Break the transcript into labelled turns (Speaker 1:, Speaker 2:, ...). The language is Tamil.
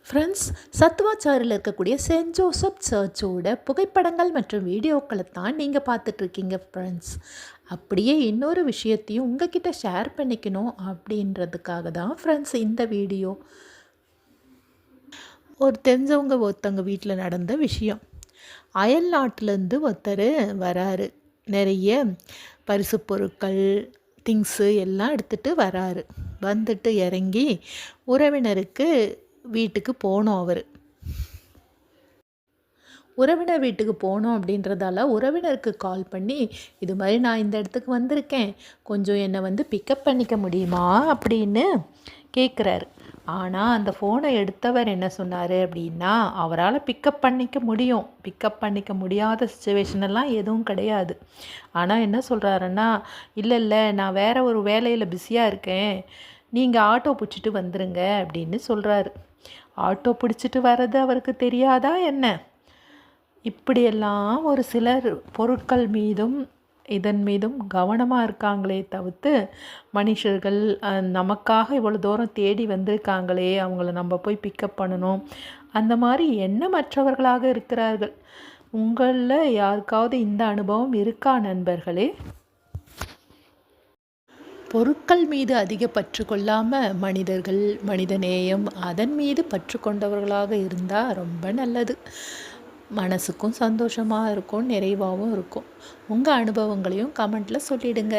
Speaker 1: ஃப்ரெண்ட்ஸ், சத்துவாச்சாரில் இருக்கக்கூடிய சென்ட் ஜோசப் சர்ச்சோட புகைப்படங்கள் மற்றும் வீடியோக்களை தான் நீங்கள் பார்த்துட்ருக்கீங்க ஃப்ரெண்ட்ஸ். அப்படியே இன்னொரு விஷயத்தையும் உங்ககிட்ட ஷேர் பண்ணிக்கணும் அப்படின்றதுக்காக தான் ஃப்ரெண்ட்ஸ் இந்த வீடியோ. ஒருத்தவங்க வீட்டில் நடந்த விஷயம். அயல் நாட்டிலேருந்து ஒருத்தர் வராரு. நிறைய பரிசு பொருட்கள், திங்ஸு எல்லாம் எடுத்துகிட்டு வராரு. வந்துட்டு இறங்கி உறவினருக்கு வீட்டுக்கு போனோம். உறவினர் வீட்டுக்கு போனோம் அப்படின்றதால உறவினருக்கு கால் பண்ணி, இது மாதிரி நான் இந்த இடத்துக்கு வந்திருக்கேன், கொஞ்சம் என்னை பிக்கப் பண்ணிக்க முடியுமா அப்படின்னு கேட்குறாரு. ஆனால் அந்த ஃபோனை எடுத்தவர் என்ன சொன்னார் அப்படின்னா, அவரால் பிக்கப் பண்ணிக்க முடியும், பிக்கப் பண்ணிக்க முடியாத சுச்சுவேஷனெல்லாம் எதுவும் கிடையாது. ஆனால் என்ன சொல்கிறாருன்னா, இல்லை நான் வேறு ஒரு வேலையில் பிஸியாக இருக்கேன், நீங்கள் ஆட்டோ பிடிச்சிட்டு வந்துடுங்க அப்படின்னு சொல்கிறாரு. ஆட்டோ பிடிச்சிட்டு வர்றது அவருக்கு தெரியாதா என்ன? இப்படியெல்லாம் ஒரு சிலர் பொருட்கள் மீதும் இதன் மீதும் கவனமாக இருக்காங்களே தவிர்த்து, மனுஷர்கள் நமக்காக இவ்வளோ தூரம் தேடி வந்திருக்காங்களே, அவங்கள நம்ம போய் பிக்கப் பண்ணணும், அந்த மாதிரி எண்ணமற்றவர்களாக இருக்கிறார்கள். உங்களில் யாருக்காவது இந்த அனுபவம் இருக்கா நண்பர்களே? பொருட்கள் மீது அதிக பற்று கொள்ளாமல் மனிதர்கள், மனிதநேயம் அதன் மீது பற்று கொண்டவர்களாக இருந்தால் ரொம்ப நல்லது. மனசுக்கும் சந்தோஷமாக இருக்கும், நிறைவாகவும் இருக்கும். உங்கள் அனுபவங்களையும் கமெண்ட்டில் சொல்லிவிடுங்க.